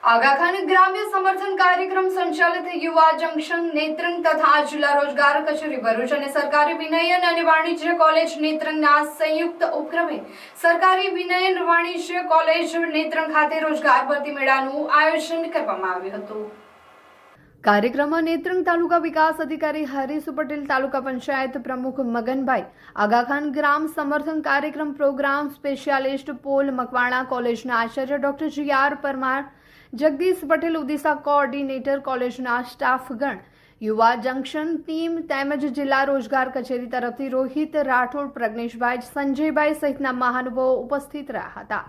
आगा खान ग्राम्य समर्थन कार्यक्रम संचालित युवा जंक्शन नेत्रंग तथा जिला रोजगार कचेरी भरूच અને સરકારી વિનયન અને વાણિજ્ય કોલેજ નેત્રંગના સંયુક્ત ઉપક્રમે સરકારી વિનયન વાણિજ્ય કોલેજ નેત્રંગ ખાતે રોજગાર ભરતી મેળાનું આયોજન કરવામાં આવ્યું હતું। કાર્યક્રમમાં નેત્રંગ તાલુકા વિકાસ અધિકારી હરીશ પટેલ, તાલુકા પંચાયત પ્રમુખ મગનભાઈ, આગા ખાન ગ્રામ સમર્થન કાર્યક્રમ પ્રોગ્રામ સ્પેશિયાલિસ્ટ પોલ મકવાણા, કોલેજના આચાર્ય doctor G R Parmar, Jagdish Patel, Udisha coordinator, કોલેજના સ્ટાફગણ, યુવા જંક્શન ટીમ તેમજ જિલ્લા રોજગાર કચેરી તરફથી રોહિત રાઠોડ, પ્રજ્ઞેશભાઈ, સંજયભાઈ સહિતના મહાનુભાવો ઉપસ્થિત રહ્યા હતા।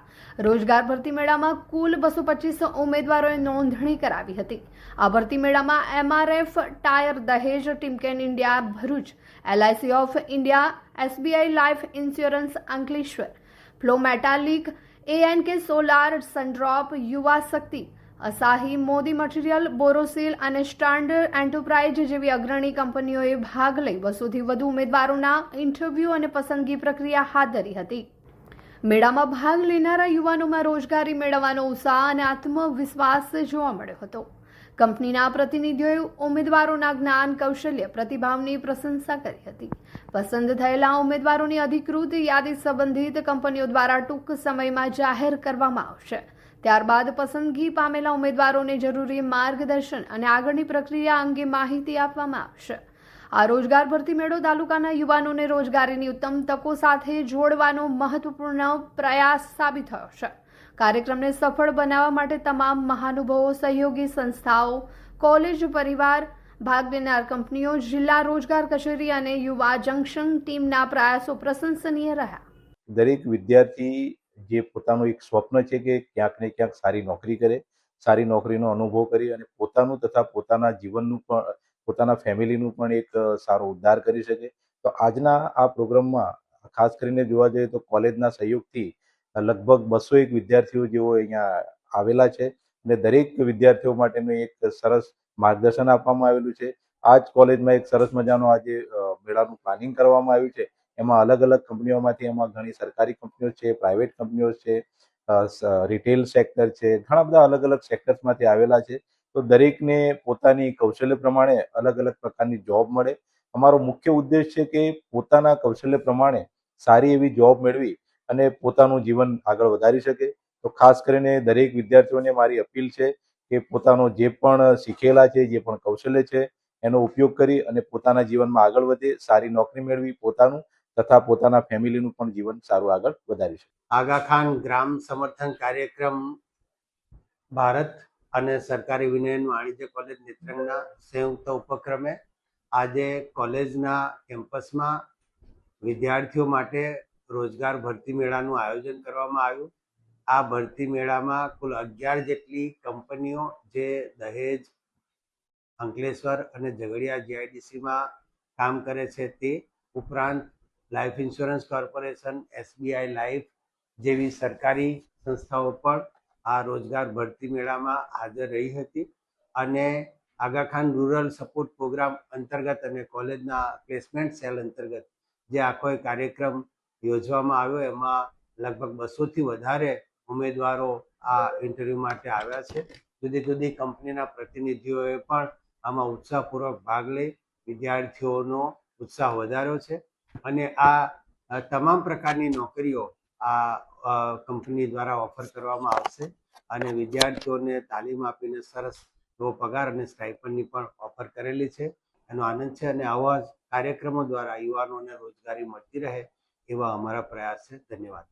રોજગાર ભરતી મેળામાં કુલ 225 ઉમેદવારોએ નોંધણી કરાવી હતી। આ ભરતી મેળામાં MRF tyre Dahej, Timken India Bharuch, LIC of India, SBI Life Insurance Ankleshwar, Flow Metallic, ANK Solar, Sundrop, Yuva Shakti, Asahi, Modi Material, Borosil અને સ્ટાન્ડર્ડ એન્ટરપ્રાઇઝ જેવી અગ્રણી કંપનીઓએ ભાગ લઈ 200થી વધુ ઉમેદવારોના ઇન્ટરવ્યૂ અને પસંદગી પ્રક્રિયા હાથ ધરી હતી। મેળામાં ભાગ લેનારા યુવાનોમાં રોજગારી મેળવવાનો ઉત્સાહ અને આત્મવિશ્વાસ જોવા મળ્યો હતો। કંપનીના પ્રતિનિધિઓએ ઉમેદવારોના જ્ઞાન, કૌશલ્ય, પ્રતિભાવની પ્રશંસા કરી હતી। પસંદ થયેલા ઉમેદવારોની અધિકૃત યાદી સંબંધિત કંપનીઓ દ્વારા ટૂંક સમયમાં જાહેર કરવામાં આવશે। ત્યારબાદ પસંદગી પામેલા ઉમેદવારોને જરૂરી માર્ગદર્શન અને આગળની પ્રક્રિયા અંગે માહિતી આપવામાં આવશે। આ રોજગાર ભરતી મેળો તાલુકાના યુવાનોને રોજગારીની ઉત્તમ તકો સાથે જોડવાનો મહત્વપૂર્ણ પ્રયાસ સાબિત થયો છે। કાર્યક્રમને સફળ બનાવવા માટે તમામ મહાનુભાવો, સહયોગી સંસ્થાઓ, કોલેજ પરિવાર, ભાગ લેનાર કંપનીઓ, જિલ્લા રોજગાર કચેરી અને યુવા જંક્શન ટીમના પ્રયાસો પ્રશંસનીય રહ્યા। દરેક વિદ્યાર્થી જે પોતાનું એક સ્વપ્ન છે કે ક્યાંક ને ક્યાંક સારી નોકરી કરે, સારી નોકરીનો અનુભવ કરી અને પોતાનું તથા પોતાના જીવનનું પણ, પોતાના ફેમિલીનું પણ એક સારો ઉદ્ધાર કરી શકે। તો આજના આ પ્રોગ્રામમાં ખાસ કરીને જોવા જઈએ તો કોલેજના સહયોગથી લગભગ 201 વિદ્યાર્થીઓ જેઓ અહીંયા આવેલા છે અને દરેક વિદ્યાર્થીઓ માટેનું એક સરસ માર્ગદર્શન આપવામાં આવેલું છે। આ જ કોલેજમાં એક સરસ મજાનો આજે મેળાનું પ્લાનિંગ કરવામાં આવ્યું છે। એમાં અલગ અલગ કંપનીઓમાંથી, એમાં ઘણી સરકારી કંપનીઓ છે, પ્રાઇવેટ કંપનીઓ છે, રિટેલ સેક્ટર છે, ઘણા બધા અલગ અલગ સેક્ટર્સમાંથી આવેલા છે। તો દરેકને પોતાની કૌશલ્ય પ્રમાણે અલગ અલગ પ્રકારની જોબ મળે। અમારો મુખ્ય ઉદ્દેશ છે કે પોતાના કૌશલ્ય પ્રમાણે સારી એવી જોબ મેળવી અને પોતાનું જીવન આગળ વધારી શકે। તો ખાસ કરીને દરેક વિદ્યાર્થીઓને મારી અપીલ છે કે પોતાનો જે પણ શીખેલા છે, જે પણ કૌશલ્ય છે, એનો ઉપયોગ કરી અને પોતાના જીવનમાં આગળ વધે, સારી નોકરી મેળવી પોતાનું તથા પોતાના ફેમિલીનું પણ જીવન સારું આગળ વધારી શકે। આગા ખાન ગ્રામ સમર્થન કાર્યક્રમ ભારત અને સરકારી વિનયન વાણિજ્ય કોલેજ નેત્રંગના સંયુક્ત ઉપક્રમે આજે કોલેજના કેમ્પસમાં વિદ્યાર્થીઓ માટે રોજગાર ભરતી મેળાનું આયોજન કરવામાં આવ્યું। આ ભરતી મેળામાં કુલ 11 જેટલી કંપનીઓ જે દહેજ, અંકલેશ્વર અને ઝઘડિયા GIDCમાં કામ કરે છે તે ઉપરાંત life insurance corporation, SBI life જેવી સરકારી સંસ્થાઓ પણ આ રોજગાર ભરતી મેળામાં હાજર રહી હતી અને આગા ખાન રૂરલ સપોર્ટ પ્રોગ્રામ અંતર્ગત અને કોલેજના પ્લેસમેન્ટ સેલ અંતર્ગત જે આખો કાર્યક્રમ યોજવામાં આવ્યો એમાં લગભગ 200થી વધારે ઉમેદવારો આ ઇન્ટરવ્યૂ માટે આવ્યા છે। જુદી જુદી કંપનીના પ્રતિનિધિઓએ પણ આમાં ઉત્સાહપૂર્વક ભાગ લઈ વિદ્યાર્થીઓનો ઉત્સાહ વધાર્યો છે અને આ તમામ પ્રકારની નોકરીઓ આ કંપની દ્વારા ઓફર કરવામાં આવશે અને વિદ્યાર્થીઓને તાલીમ આપીને સરસ એવો પગાર અને સ્ટાઇપન્ડની પણ ઓફર કરેલી છે। એનો આનંદ છે અને આવા કાર્યક્રમો દ્વારા યુવાનોને રોજગારી મળતી રહે એવા અમારા પ્રયાસ છે। ધન્યવાદ।